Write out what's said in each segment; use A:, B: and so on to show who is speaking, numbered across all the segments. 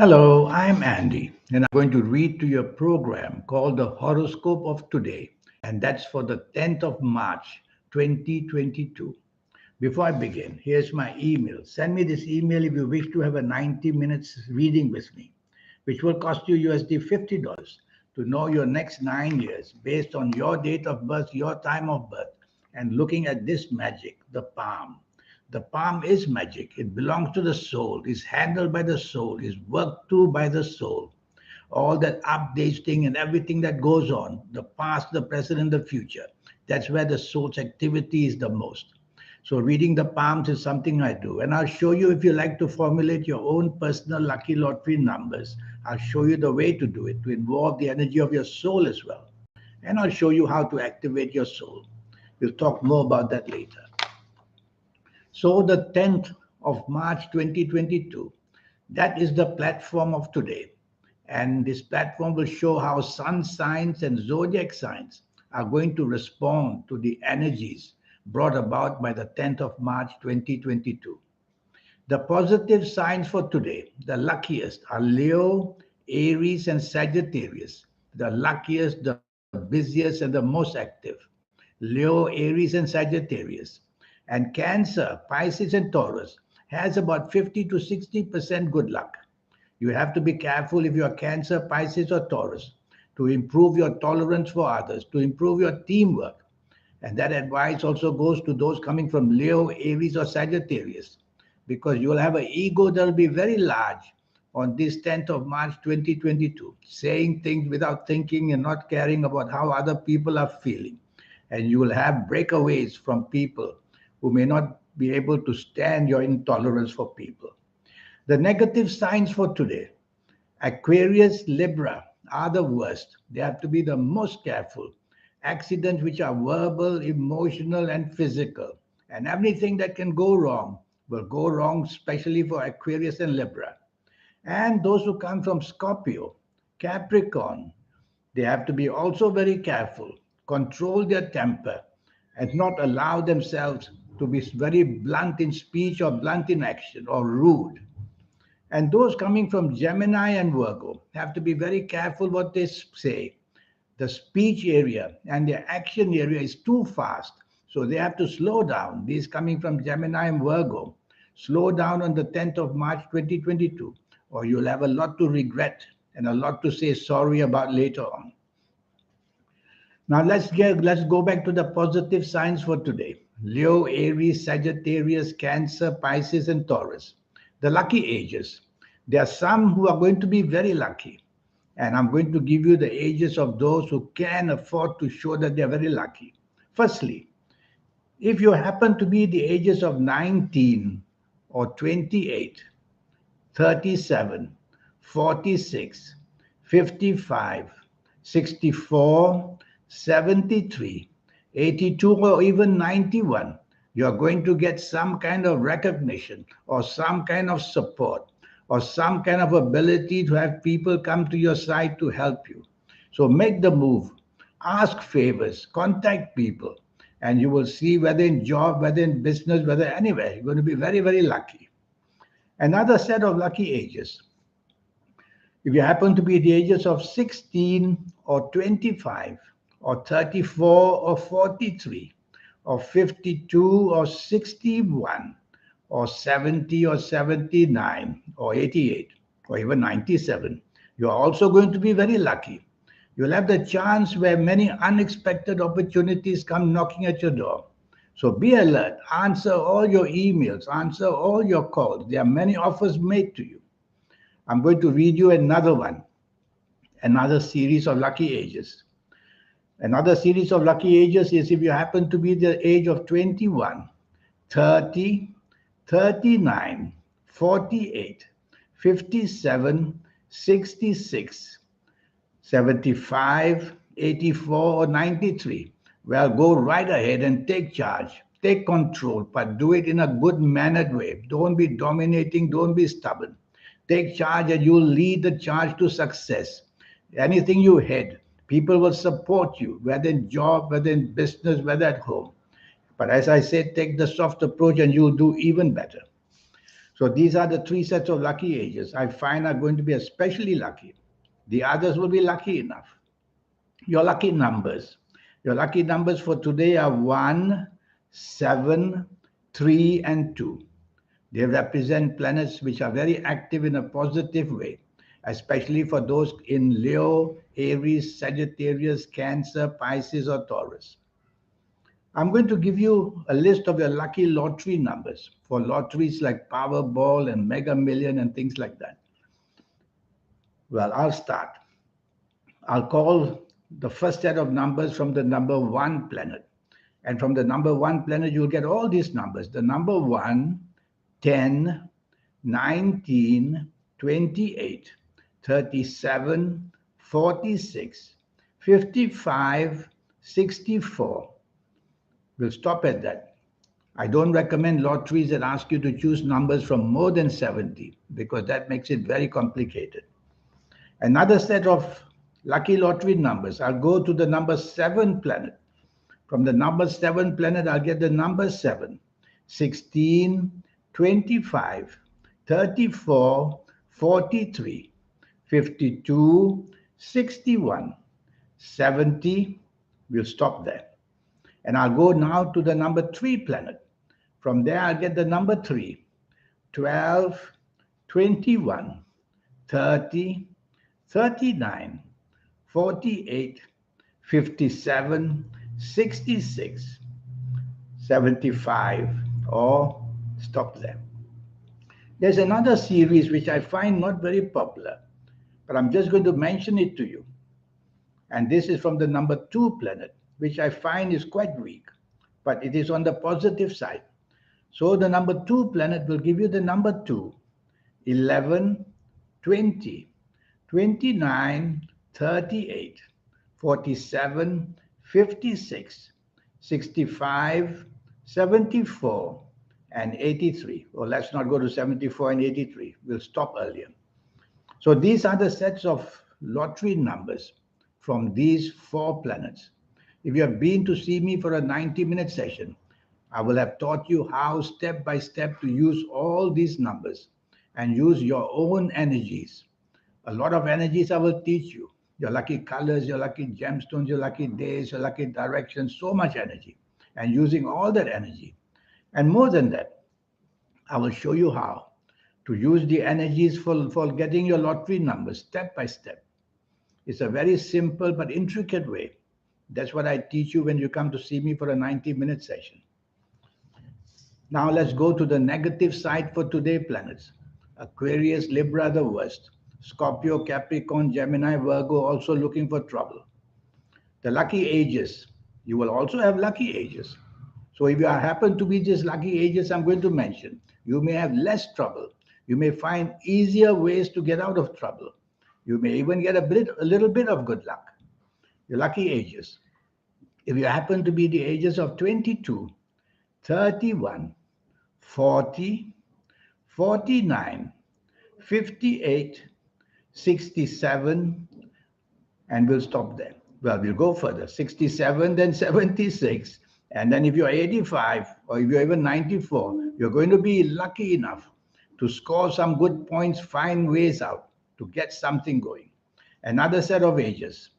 A: Hello, I'm Andy, and I'm going to read to your program called the Horoscope of Today, and that's for the 10th of March, 2022. Before I begin, here's my email. Send me this email if you wish to have a 90 minutes reading with me, which will cost you USD $50 to know your next 9 years based on your date of birth, your time of birth, and looking at this magic, the palm. The palm is magic. It belongs to the soul, is handled by the soul, is worked through by the soul. All that updates thing and everything that goes on, the past, the present, and the future. That's where the soul's activity is the most. So reading the palms is something I do. And I'll show you if you like to formulate your own personal lucky lottery numbers. I'll show you the way to do it, to involve the energy of your soul as well. And I'll show you how to activate your soul. We'll talk more about that later. So the 10th of March 2022, that is the platform of today. And this platform will show how sun signs and zodiac signs are going to respond to the energies brought about by the 10th of March 2022. The positive signs for today, the luckiest are Leo, Aries, and Sagittarius. The luckiest, the busiest, and the most active. Leo, Aries, and Sagittarius. And Cancer, Pisces, and Taurus has about 50 to 60% good luck. You have to be careful if you are Cancer, Pisces, or Taurus to improve your tolerance for others, to improve your teamwork. And that advice also goes to those coming from Leo, Aries, or Sagittarius, because you will have an ego that will be very large on this 10th of March 2022, saying things without thinking and not caring about how other people are feeling. And you will have breakaways from people who may not be able to stand your intolerance for people. The negative signs for today, Aquarius, Libra are the worst. They have to be the most careful. Accidents which are verbal, emotional, and physical. And everything that can go wrong will go wrong, especially for Aquarius and Libra. And those who come from Scorpio, Capricorn, they have to be also very careful, control their temper, and not allow themselves to be very blunt in speech or blunt in action or rude. And those coming from Gemini and Virgo have to be very careful what they say. The speech area and the action area is too fast. So they have to slow down. These coming from Gemini and Virgo. Slow down on the 10th of March 2022, or you'll have a lot to regret and a lot to say sorry about later on. Now let's go back to the positive signs for today. Leo, Aries, Sagittarius, Cancer, Pisces, and Taurus. The lucky ages. There are some who are going to be very lucky. And I'm going to give you the ages of those who can afford to show that they're very lucky. Firstly, if you happen to be the ages of 19 or 28, 37, 46, 55, 64, 73, 82, or even 91, you're going to get some kind of recognition or some kind of support or some kind of ability to have people come to your side to help you. So make the move, ask favors, contact people, and you will see whether in job, whether in business, whether anywhere, you're going to be very, very lucky. Another set of lucky ages. If you happen to be the ages of 16 or 25 or 34 or 43 or 52 or 61 or 70 or 79 or 88 or even 97, you're also going to be very lucky. You'll have the chance where many unexpected opportunities come knocking at your door. So be alert, answer all your emails, answer all your calls. There are many offers made to you. I'm going to read you another one, another series of lucky ages. Another series of lucky ages is if you happen to be the age of 21, 30, 39, 48, 57, 66, 75, 84, or 93. Well, go right ahead and take charge, take control, but do it in a good mannered way. Don't be dominating, don't be stubborn. Take charge and you'll lead the charge to success. Anything you head, people will support you, whether in job, whether in business, whether at home. But as I said, take the soft approach and you'll do even better. So these are the three sets of lucky ages I find are going to be especially lucky. The others will be lucky enough. Your lucky numbers. Your lucky numbers for today are 1, 7, 3, and 2. They represent planets which are very active in a positive way, especially for those in Leo, Aries, Sagittarius, Cancer, Pisces, or Taurus. I'm going to give you a list of your lucky lottery numbers for lotteries like Powerball and Mega Million and things like that. Well, I'll start. I'll call the first set of numbers from the number one planet. And from the number one planet, you'll get all these numbers. The number 1, 10, 19, 28, 37, 46, 55, 64. We'll stop at that. I don't recommend lotteries that ask you to choose numbers from more than 70 because that makes it very complicated. Another set of lucky lottery numbers. I'll go to the number 7 planet. From the number 7 planet, I'll get the number 7, 16, 25, 34, 43, 52, 61, 70. We'll stop there. And I'll go now to the number 3 planet. From there, I'll get the number 3, 12, 21, 30, 39, 48, 57, 66, 75, or stop there. There's another series which I find not very popular, but I'm just going to mention it to you. And this is from the number 2 planet, which I find is quite weak, but it is on the positive side. So the number 2 planet will give you the number 2, 11, 20, 29, 38, 47, 56, 65, 74, and 83. Well, let's not go to 74 and 83. We'll stop earlier. So these are the sets of lottery numbers from these 4 planets. If you have been to see me for a 90-minute session, I will have taught you how step by step to use all these numbers and use your own energies. A lot of energies I will teach you. Your lucky colors, your lucky gemstones, your lucky days, your lucky directions, so much energy. And using all that energy. And more than that, I will show you how to use the energies for getting your lottery numbers step by step. It's a very simple but intricate way. That's what I teach you when you come to see me for a 90-minute session. Now let's go to the negative side for today planets. Aquarius, Libra, the worst. Scorpio, Capricorn, Gemini, Virgo also looking for trouble. The lucky ages. You will also have lucky ages. So if you happen to be these lucky ages I'm going to mention, you may have less trouble. You may find easier ways to get out of trouble. You may even get a little bit of good luck. Your lucky ages. If you happen to be the ages of 22, 31, 40, 49, 58, 67, and we'll stop there. Well, we'll go further. 67, then 76. And then if you're 85 or if you're even 94, you're going to be lucky enough to score some good points, find ways out to get something going. Another set of ages.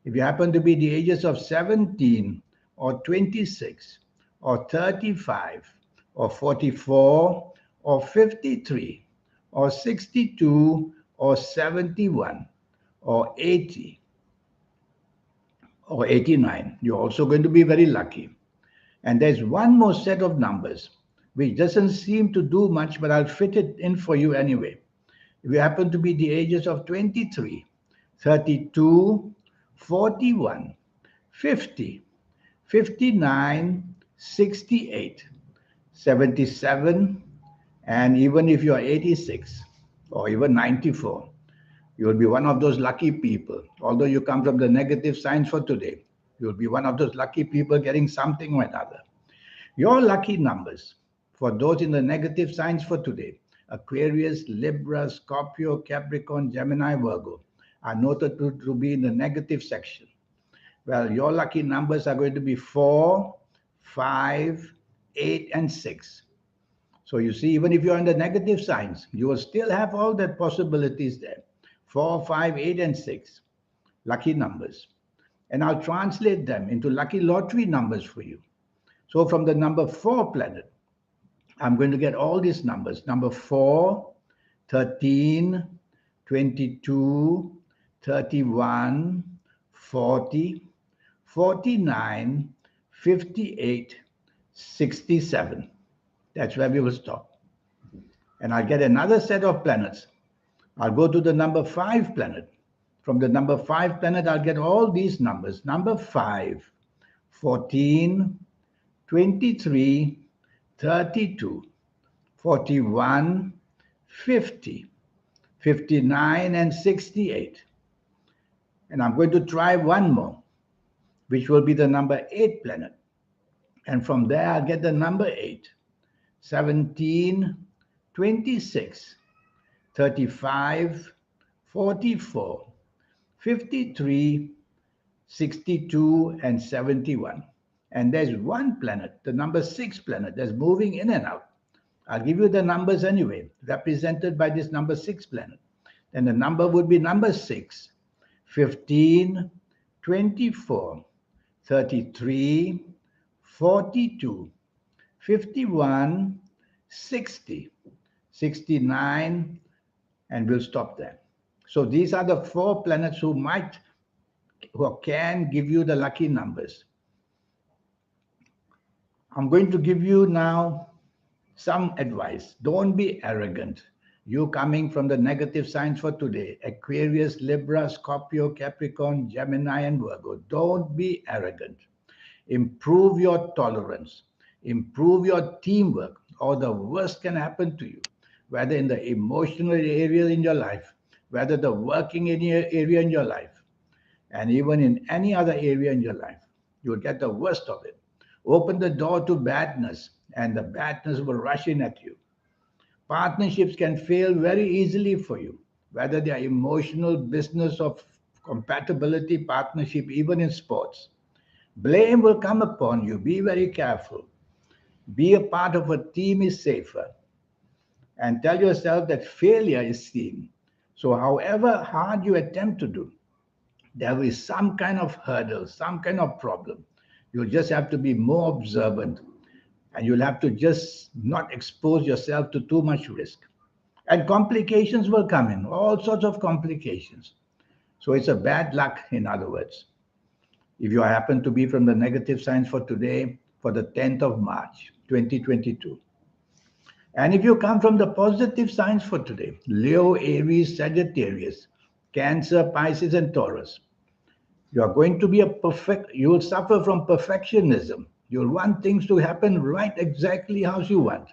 A: If you happen to be the ages of 17 or 26 or 35 or 44 or 53 or 62 or 71 or 80 or 89, you're also going to be very lucky. And there's one more set of numbers which doesn't seem to do much, but I'll fit it in for you anyway. If you happen to be the ages of 23, 32, 41, 50, 59, 68, 77, and even if you're 86 or even 94, you'll be one of those lucky people. Although you come from the negative signs for today, you'll be one of those lucky people getting something or another. Your lucky numbers for those in the negative signs for today, Aquarius, Libra, Scorpio, Capricorn, Gemini, Virgo, are noted to be in the negative section. Well, your lucky numbers are going to be 4, 5, 8, and 6. So you see, even if you're in the negative signs, you will still have all the possibilities there. 4, 5, 8, and 6, lucky numbers. And I'll translate them into lucky lottery numbers for you. So from the number 4 planet, I'm going to get all these numbers. Number 4, 13, 22, 31, 40, 49, 58, 67. That's where we will stop. And I'll get another set of planets. I'll go to the number 5 planet. From the number 5 planet, I'll get all these numbers. Number 5, 14, 23, 32, 41, 50, 59, and 68. And I'm going to try one more, which will be the number 8 planet. And from there, I'll get the number 8, 17, 26, 35, 44, 53, 62, and 71. And there's one planet, the number 6 planet, that's moving in and out. I'll give you the numbers anyway, represented by this number 6 planet. Then the number would be number 6, 15, 24, 33, 42, 51, 60, 69, and we'll stop there. So these are the 4 planets who can give you the lucky numbers. I'm going to give you now some advice. Don't be arrogant. You coming from the negative signs for today, Aquarius, Libra, Scorpio, Capricorn, Gemini, and Virgo. Don't be arrogant. Improve your tolerance. Improve your teamwork, or the worst can happen to you, whether in the emotional area in your life, whether the working area in your life, and even in any other area in your life. You'll get the worst of it. Open the door to badness, and the badness will rush in at you. Partnerships can fail very easily for you, whether they are emotional, business, or compatibility partnership, even in sports. Blame will come upon you. Be very careful. Be a part of a team is safer. And tell yourself that failure is seen. So however hard you attempt to do, there is some kind of hurdle, some kind of problem. You'll just have to be more observant, and you'll have to just not expose yourself to too much risk. And complications will come in, all sorts of complications. So it's a bad luck, in other words. If you happen to be from the negative signs for today, for the 10th of March, 2022. And if you come from the positive signs for today, Leo, Aries, Sagittarius, Cancer, Pisces, and Taurus, you are going to be you will suffer from perfectionism. You'll want things to happen right exactly how you want.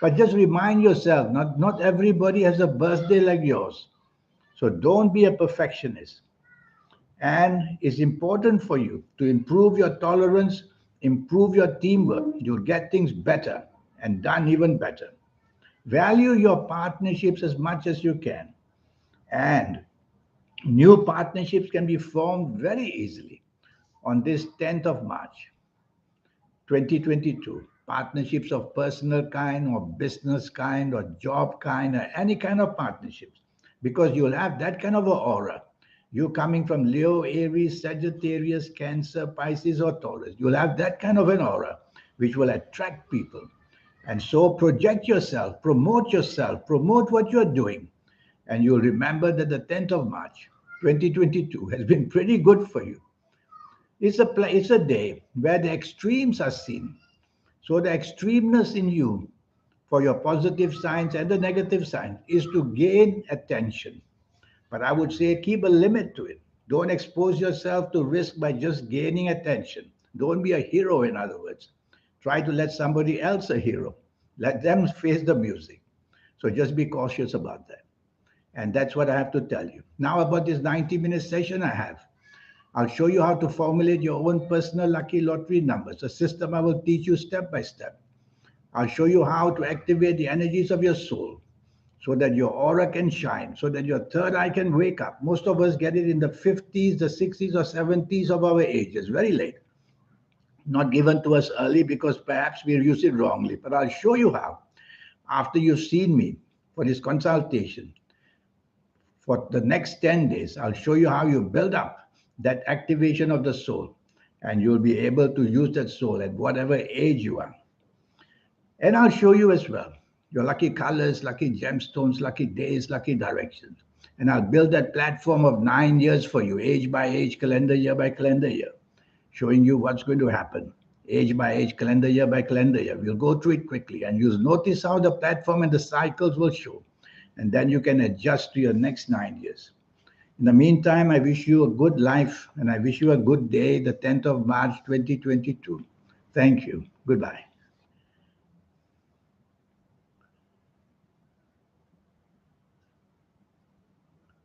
A: But just remind yourself, not everybody has a birthday like yours. So don't be a perfectionist. And it's important for you to improve your tolerance, improve your teamwork. You'll get things better and done even better. Value your partnerships as much as you can. And new partnerships can be formed very easily on this 10th of March, 2022. Partnerships of personal kind or business kind or job kind or any kind of partnerships, because you'll have that kind of an aura. You coming from Leo, Aries, Sagittarius, Cancer, Pisces, or Taurus, you'll have that kind of an aura which will attract people. And so project yourself, promote what you're doing. And you'll remember that the 10th of March, 2022 has been pretty good for you. It's a day where the extremes are seen. So the extremeness in you for your positive signs and the negative signs is to gain attention. But I would say keep a limit to it. Don't expose yourself to risk by just gaining attention. Don't be a hero, in other words. Try to let somebody else a hero. Let them face the music. So just be cautious about that. And that's what I have to tell you. Now about this 90-minute session I have. I'll show you how to formulate your own personal lucky lottery numbers, a system I will teach you step by step. I'll show you how to activate the energies of your soul so that your aura can shine, so that your third eye can wake up. Most of us get it in the 50s, the 60s, or 70s of our ages, very late. Not given to us early because perhaps we use it wrongly, but I'll show you how. after you've seen me for this consultation, for the next 10 days, I'll show you how you build up that activation of the soul, and you'll be able to use that soul at whatever age you are. And I'll show you as well your lucky colors, lucky gemstones, lucky days, lucky directions. And I'll build that platform of 9 years for you, age by age, calendar year by calendar year, showing you what's going to happen, age by age, calendar year by calendar year. We'll go through it quickly, and you'll notice how the platform and the cycles will show. And then you can adjust to your next 9 years. In the meantime, I wish you a good life and I wish you a good day, the 10th of March 2022. Thank you. Goodbye.